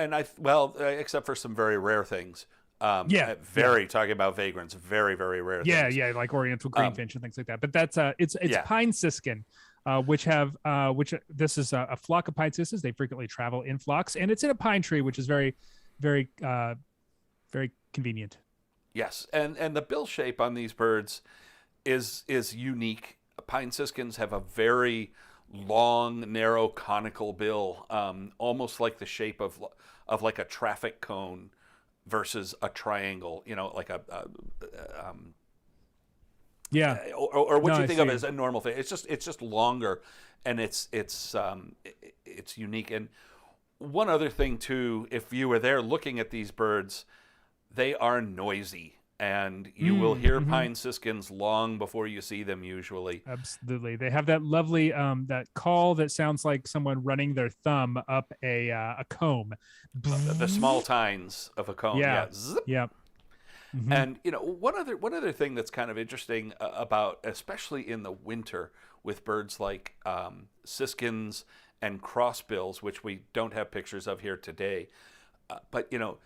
except for some very rare things. Talking about vagrants, very, very rare things. Yeah, like Oriental greenfinch and things like that. But that's it's pine siskin, which this is a flock of pine siskins. They frequently travel in flocks, and it's in a pine tree, which is very, very, very convenient. Yes, and the bill shape on these birds is unique. Pine siskins have a very long, narrow, conical bill, almost like the shape of like a traffic cone versus a triangle. You know, like Yeah. or what No, you I think of see. as a normal thing. It's just longer, and it's unique. And one other thing too, if you were there looking at these birds, they are noisy, and you will hear Mm-hmm. pine siskins long before you see them usually. Absolutely. They have that lovely that call that sounds like someone running their thumb up a comb. The small tines of a comb, Yeah. yeah. Zip. Yep. Mm-hmm. And you know, one other thing that's kind of interesting about, especially in the winter, with birds like siskins and crossbills, which we don't have pictures of here today, but you know,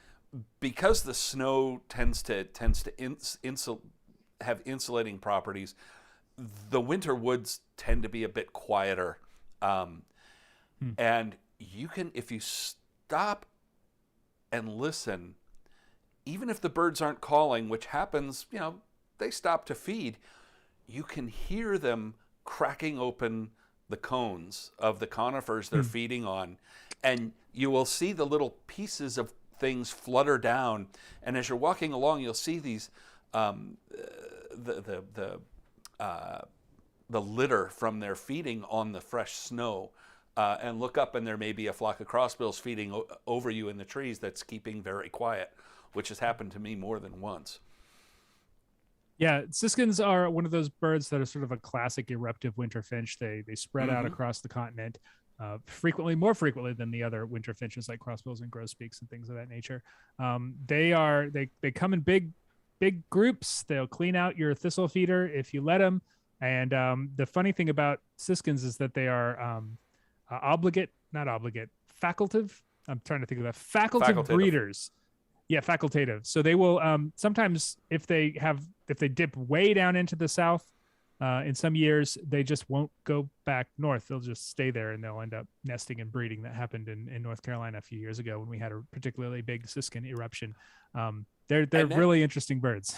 because the snow tends to have insulating properties, the winter woods tend to be a bit quieter, and you can, if you stop and listen, even if the birds aren't calling, which happens, you know, they stop to feed, you can hear them cracking open the cones of the conifers they're feeding on. And you will see the little pieces of things flutter down. And as you're walking along, you'll see these, the litter from their feeding on the fresh snow. And look up, and there may be a flock of crossbills feeding over you in the trees that's keeping very quiet, which has happened to me more than once. Yeah, siskins are one of those birds that are sort of a classic eruptive winter finch. They spread out Mm-hmm. across the continent, more frequently than the other winter finches like crossbills and grosbeaks and things of that nature. They come in big groups. They'll clean out your thistle feeder if you let them. And the funny thing about siskins is that they are not obligate, facultative. I'm trying to think of that. Facultative breeders. Yeah, facultative. So they will sometimes, if they dip way down into the south, in some years they just won't go back north. They'll just stay there, and they'll end up nesting and breeding. That happened in North Carolina a few years ago when we had a particularly big siskin eruption. They're really interesting birds.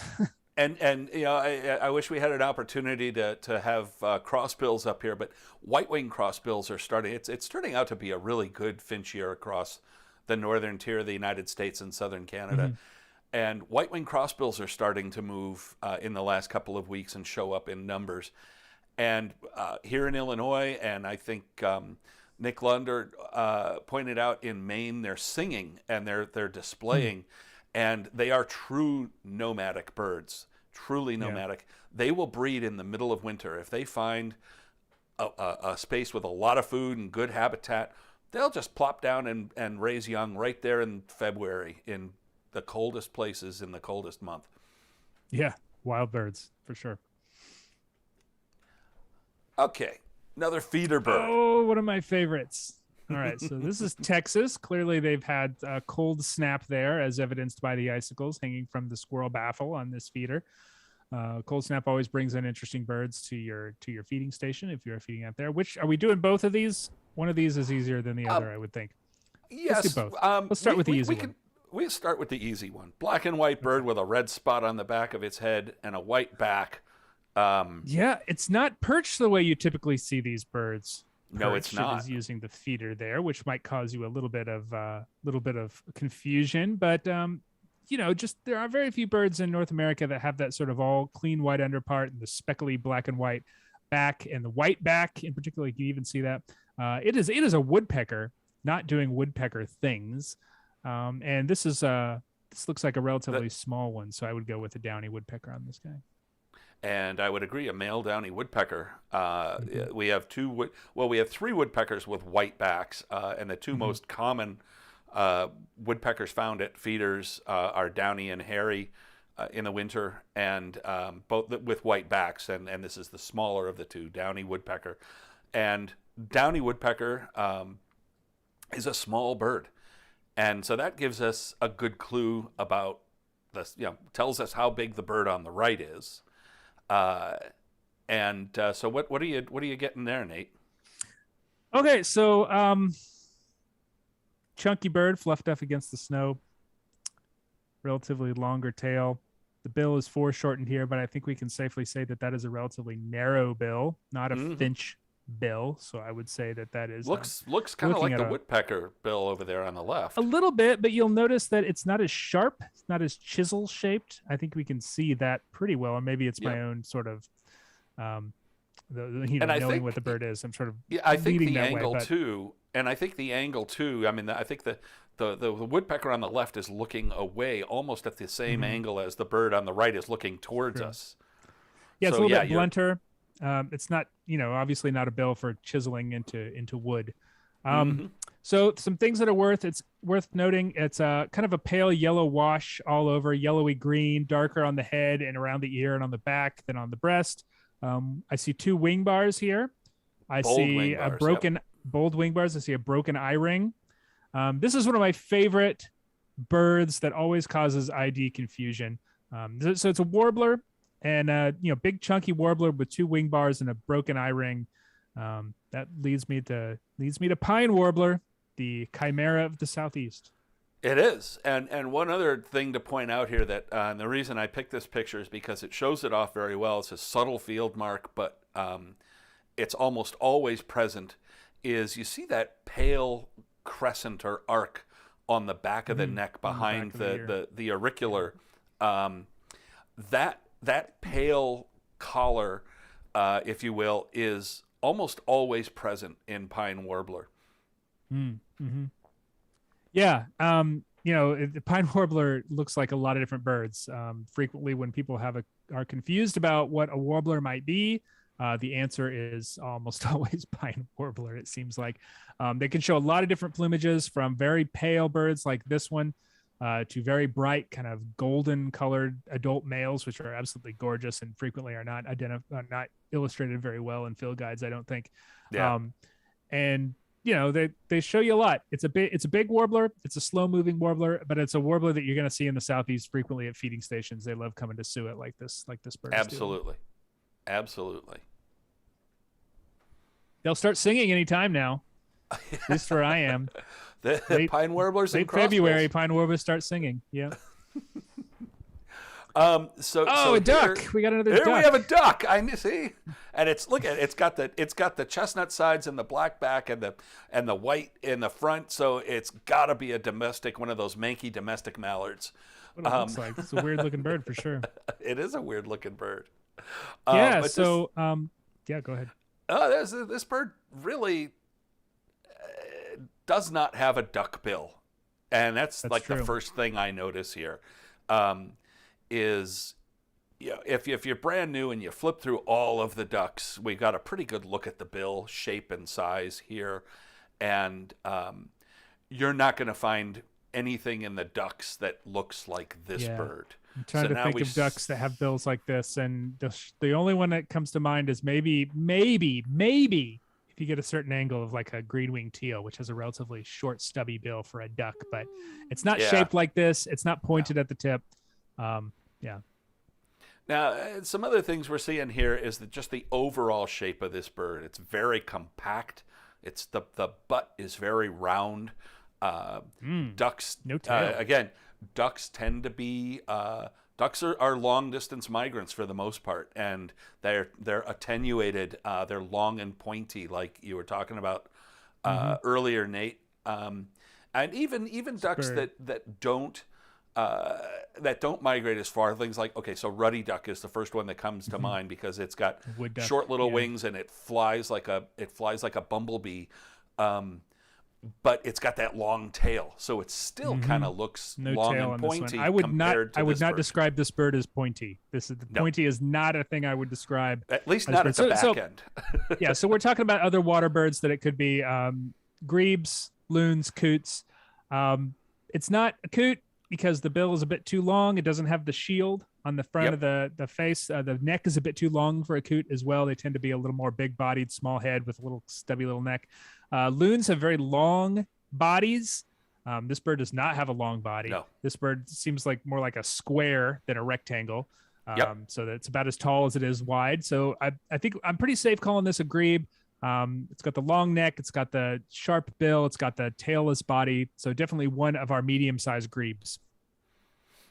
And you know, I wish we had an opportunity to have crossbills up here, but white-winged crossbills are starting. It's turning out to be a really good finch year across the northern tier of the United States and southern Canada. Mm-hmm. And white-winged crossbills are starting to move in the last couple of weeks and show up in numbers. And here in Illinois, and I think Nick Lunder pointed out in Maine, they're singing and they're displaying, and they are true nomadic birds, truly nomadic. Yeah. They will breed in the middle of winter. If they find a space with a lot of food and good habitat, they'll just plop down and raise young right there in February in the coldest places in the coldest month. Yeah, wild birds for sure. Okay, another feeder bird. Oh, one of my favorites. All right, so this is Texas. Clearly, they've had a cold snap there, as evidenced by the icicles hanging from the squirrel baffle on this feeder. Cold snap always brings in interesting birds to your feeding station if you're feeding out there. Which are we doing? Both of these? One of these is easier than the other, I would think. Yes. Let's do both. Let's start with the easy one. We'll start with the easy one. Black and white bird with a red spot on the back of its head and a white back. Yeah, it's not perched the way you typically see these birds. No, it's not. It is using the feeder there, which might cause you a little bit of confusion. But you know, just there are very few birds in North America that have that sort of all clean white underpart and the speckly black and white back, and the white back in particular. You can even see that. It is a woodpecker, not doing woodpecker things. And this looks like a relatively small one, so I would go with a downy woodpecker on this guy. And I would agree, a male downy woodpecker. We have we have three woodpeckers with white backs, and the two most common woodpeckers found at feeders are downy and hairy in the winter, and both with white backs. And this is the smaller of the two, downy woodpecker. And downy woodpecker is a small bird. And so that gives us a good clue about this, tells us how big the bird on the right is. So what are you getting there, Nate? Okay, so chunky bird fluffed up against the snow, relatively longer tail. The bill is foreshortened here, but I think we can safely say that is a relatively narrow bill, not a finch bill. So I would say that is looks kind of like the a woodpecker bill over there on the left. A little bit, but you'll notice that it's not as sharp. It's not as chisel shaped. I think we can see that pretty well. Or maybe it's my own sort of, knowing what the bird is. I'm sort of I think the that angle way, but... too, and I think the angle too. I mean, I think the woodpecker on the left is looking away, almost at the same angle as the bird on the right is looking towards us. Yeah, it's a little bit blunter. It's not, obviously not a bill for chiseling into wood. So some things that are worth noting. It's kind of a pale yellow wash all over, yellowy green, darker on the head and around the ear and on the back than on the breast. I see 2 wing bars here. I see a broken bold wing bars. I see a broken eye ring. This is one of my favorite birds that always causes ID confusion. So it's a warbler, and big chunky warbler with 2 wing bars and a broken eye ring. That leads me to pine warbler, the chimera of the southeast. It is, and one other thing to point out here that the reason I picked this picture is because it shows it off very well. It's a subtle field mark, but it's almost always present. Is you see that pale crescent or arc on the back of the neck behind the auricular? That pale collar, if you will, is almost always present in pine warbler. Yeah. The pine warbler looks like a lot of different birds. Frequently when people are confused about what a warbler might be, the answer is almost always pine warbler. It seems like they can show a lot of different plumages, from very pale birds like this one to very bright kind of golden colored adult males, which are absolutely gorgeous and frequently are not illustrated very well in field guides, I don't think. Yeah. They show you a lot. It's a big warbler. It's a slow moving warbler, but it's a warbler that you're going to see in the southeast frequently at feeding stations. They love coming to suet like this bird. Absolutely. They'll start singing anytime now. At least where I am. The pine warblers in February, pine warblers start singing. Yeah. So a duck. We got another duck. Here we have a duck. I see. And it's got the chestnut sides and the black back and the white in the front. So it's got to be a domestic, one of those manky domestic mallards. What it looks like. It's a weird looking bird for sure. It is a weird looking bird. Go ahead. This bird really does not have a duck bill, and that's like true. The first thing I notice here. Is if you're brand new and you flip through all of the ducks, we got a pretty good look at the bill shape and size here, and you're not going to find anything in the ducks that looks like this bird. I'm trying to think of ducks that have bills like this, and the only one that comes to mind is maybe if you get a certain angle of like a green-winged teal, which has a relatively short, stubby bill for a duck, but it's not shaped like this. It's not pointed at the tip. Now, some other things we're seeing here is just the overall shape of this bird. It's very compact. It's the butt is very round. Ducks, no tail. Again, ducks tend to be ducks are long distance migrants for the most part, and they're attenuated. They're long and pointy, like you were talking about earlier, Nate. And even ducks that don't migrate as far. Things like, so ruddy duck is the first one that comes to mind because it's got short little wings and it flies like a bumblebee, but it's got that long tail, so it still kind of looks long and pointy. I would not describe this bird as pointy. Pointy is not a thing I would describe. At least not at the back end. Yeah, so we're talking about other water birds that it could be grebes, loons, coots. It's not a coot because the bill is a bit too long. It doesn't have the shield on the front of the face. The neck is a bit too long for a coot as well. They tend to be a little more big-bodied, small head with a little stubby little neck. Loons have very long bodies. This bird does not have a long body. No. This bird seems like more like a square than a rectangle. So that's about as tall as it is wide. So I think I'm pretty safe calling this a grebe. It's got the long neck. It's got the sharp bill. It's got the tailless body. So definitely one of our medium-sized grebes.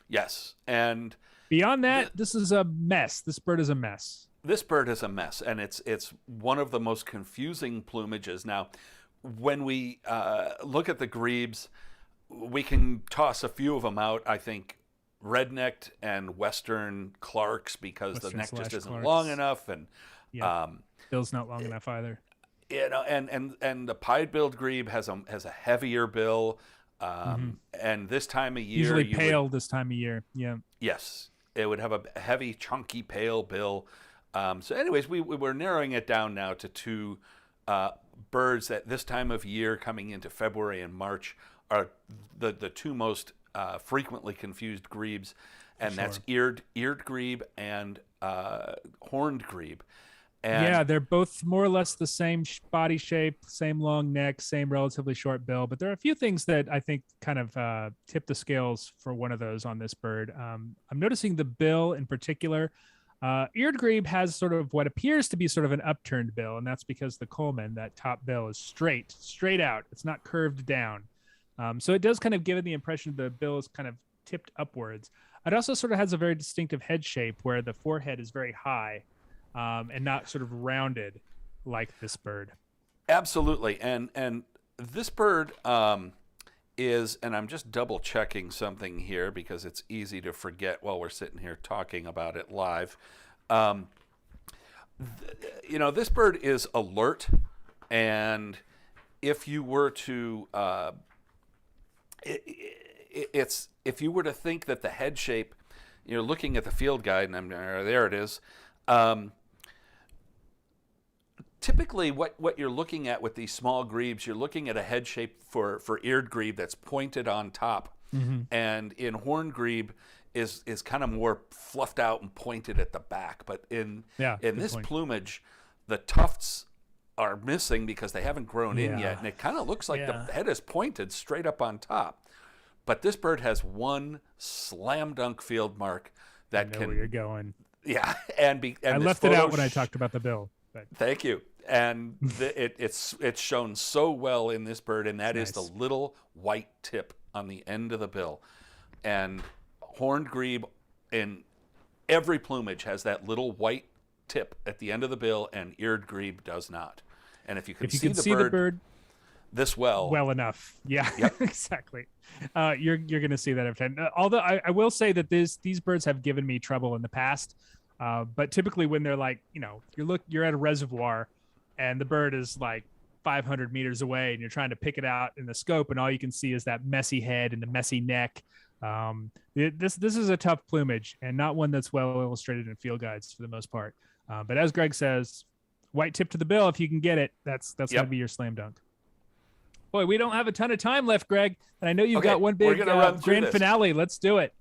Yes. And beyond that, this is a mess. This bird is a mess. this bird is a mess, and it's one of the most confusing plumages. Now, when we look at the grebes, we can toss a few of them out. I think red-necked and western clarks, because the neck just isn't long enough, and bill's not long enough either. You know, and the pied-billed grebe has a heavier bill, and this time of year usually pale this time of year. Yeah. Yes, it would have a heavy, chunky, pale bill. So, anyways, we were narrowing it down now to two birds that this time of year, coming into February and March, are the two most frequently confused grebes, and that's eared grebe and horned grebe. And yeah, they're both more or less the same body shape, same long neck, same relatively short bill. But there are a few things that I think kind of tip the scales for one of those on this bird. I'm noticing the bill in particular. Eared grebe has sort of what appears to be sort of an upturned bill, and that's because the culmen, that top bill, is straight out. It's not curved down. So it does kind of give it the impression the bill is kind of tipped upwards. It also sort of has a very distinctive head shape where the forehead is very high. And not sort of rounded like this bird. Absolutely. And this bird is, and I'm just double checking something here because it's easy to forget while we're sitting here talking about it live. This bird is alert, and if you were to if you were to think that the head shape, you're looking at the field guide, and there it is. Typically, what you're looking at with these small grebes, you're looking at a head shape for eared grebe that's pointed on top, and in horned grebe is kind of more fluffed out and pointed at the back. But in this plumage, the tufts are missing because they haven't grown in yet, and it kind of looks like the head is pointed straight up on top. But this bird has one slam dunk field mark that I know where you're going. Yeah, and I left it out when I talked about the bill. But. Thank you. And it's shown so well in this bird, and that is the little white tip on the end of the bill. And horned grebe in every plumage has that little white tip at the end of the bill, and eared grebe does not. And if you can see the bird this well enough, exactly, you're going to see that every time. Although I will say that these birds have given me trouble in the past. But typically when they're like, you're at a reservoir and the bird is like 500 meters away and you're trying to pick it out in the scope and all you can see is that messy head and the messy neck. This is a tough plumage and not one that's well illustrated in field guides for the most part. But as Greg says, white tip to the bill, if you can get it, that's going to be your slam dunk. Boy, we don't have a ton of time left, Greg. And I know you've got one big grand finale. Let's do it.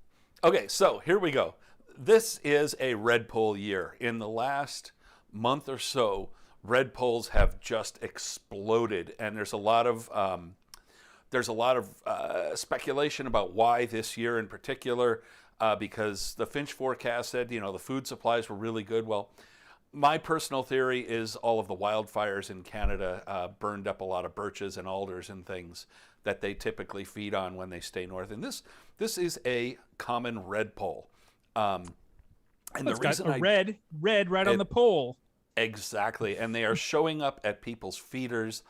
Okay, so here we go. This is a redpoll year. In the last month or so, redpolls have just exploded, and there's a lot of speculation about why this year in particular, because the finch forecast said the food supplies were really good. Well, my personal theory is all of the wildfires in Canada burned up a lot of birches and alders and things that they typically feed on when they stay north. And this is a common redpoll. And the reason red right on the pole. Exactly. And they are showing up at people's feeders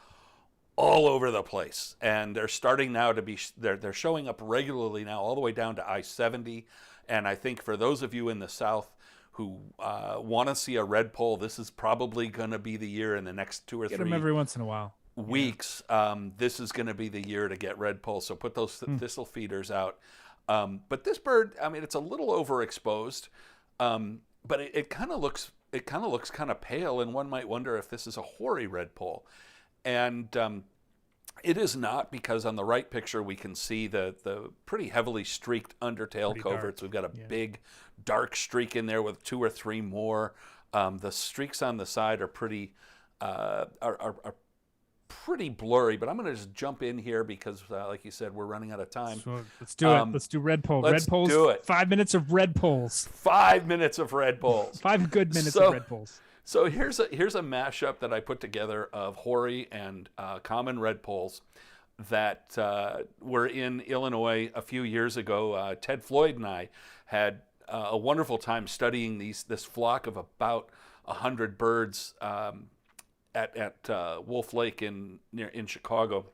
all over the place. And they're starting now to be, they're showing up regularly now all the way down to I-70. And I think for those of you in the South who want to see a redpoll, this is probably going to be the year in the next 2 or 3 them every once in a while. Weeks. This is going to be the year to get redpoll. So put those thistle feeders out. But this bird, I mean, it's a little overexposed, but it kind of looks kind of pale, and one might wonder if this is a hoary redpoll. And it is not, because on the right picture we can see the pretty heavily streaked undertail coverts. We've got a big dark streak in there with 2 or 3 more. The streaks on the side are pretty pretty blurry, but I'm going to just jump in here because, like you said, we're running out of time. So let's do it. Let's do redpoll. Redpolls. Do it. 5 minutes of redpolls. 5 minutes of redpolls. 5 good minutes of redpolls. So here's a mashup that I put together of hoary and common redpolls that were in Illinois a few years ago. Ted Floyd and I had a wonderful time studying this flock of about 100 birds at Wolf Lake in Chicago.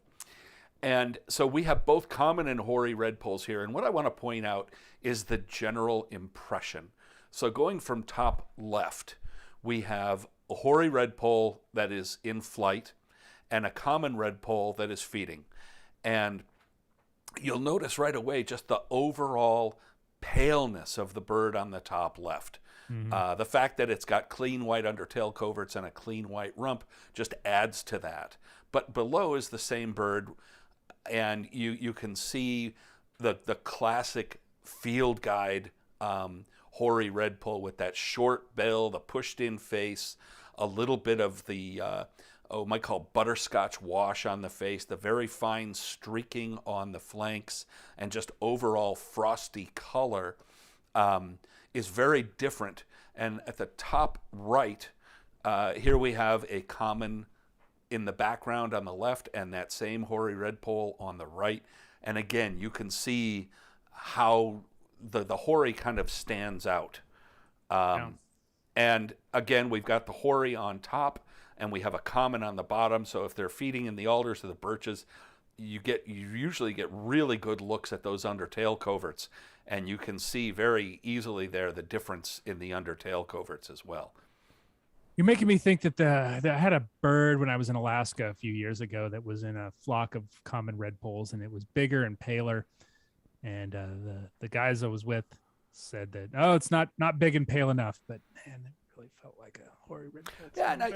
And so we have both common and hoary redpolls here. And what I want to point out is the general impression. So going from top left, we have a hoary redpoll that is in flight and a common redpoll that is feeding. And you'll notice right away just the overall paleness of the bird on the top left. Mm-hmm. The fact that it's got clean white undertail coverts and a clean white rump just adds to that. But below is the same bird, and you can see the classic field guide hoary redpoll with that short bill, the pushed-in face, a little bit of the might call butterscotch wash on the face, the very fine streaking on the flanks, and just overall frosty color is very different. And at the top right, here we have a common in the background on the left and that same hoary redpoll on the right. And again, you can see how the hoary kind of stands out. And again, we've got the hoary on top and we have a common on the bottom. So if they're feeding in the alders or the birches, you usually get really good looks at those undertail coverts, and you can see very easily there the difference in the undertail coverts as well. You're making me think that I had a bird when I was in Alaska a few years ago that was in a flock of common redpolls, and it was bigger and paler. And the guys I was with said that, oh, it's not big and pale enough, but man, it really felt like a hoary redpoll. Yeah, no,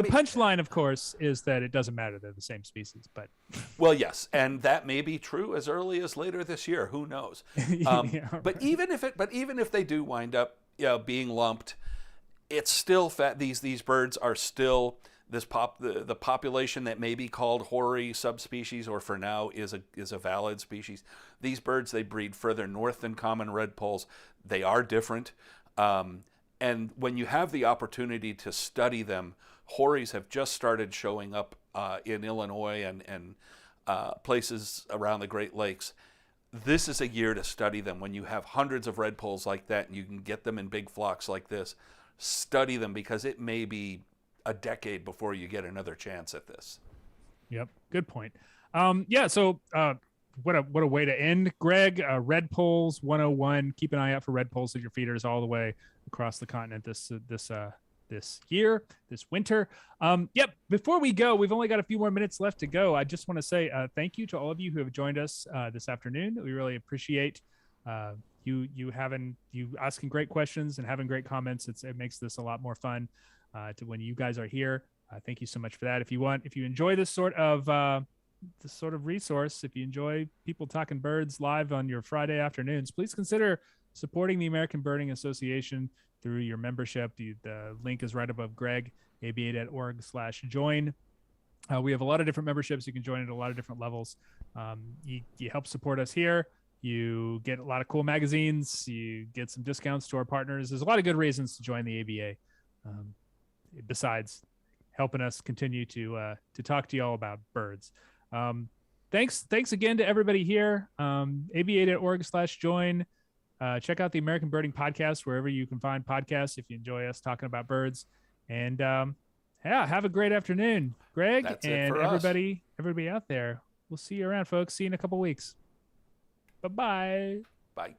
the punchline, of course, is that it doesn't matter; they're the same species. But well, yes, and that may be true as early as later this year. Who knows? Yeah, but right. even if they do wind up, being lumped, it's still fat. These birds are still the population that may be called hoary subspecies, or for now is a valid species. These birds, they breed further north than common redpolls. They are different. And when you have the opportunity to study them, houries have just started showing up in Illinois and places around the Great Lakes. This is a year to study them. When you have hundreds of redpolls like that and you can get them in big flocks like this, study them, because it may be a decade before you get another chance at this. Yep, good point. So what a way to end, Greg. Redpolls 101. Keep an eye out for redpolls at your feeders all the way across the continent this winter. Before we go, we've only got a few more minutes left to go. I just want to say thank you to all of you who have joined us this afternoon. We really appreciate you asking great questions and having great comments. It makes this a lot more fun to when you guys are here. Thank you so much for that. If you enjoy this sort of resource, if you enjoy people talking birds live on your Friday afternoons, please consider supporting the American Birding Association through your membership. The link is right above Greg, aba.org/join. We have a lot of different memberships. You can join at a lot of different levels. You help support us here. You get a lot of cool magazines. You get some discounts to our partners. There's a lot of good reasons to join the ABA. Besides helping us continue to talk to you all about birds. Thanks again to everybody here. aba.org/join. Check out the American Birding Podcast wherever you can find podcasts if you enjoy us talking about birds. And have a great afternoon, Greg. That's and it for everybody out there. We'll see you around, folks. See you in a couple weeks. Bye-bye. Bye.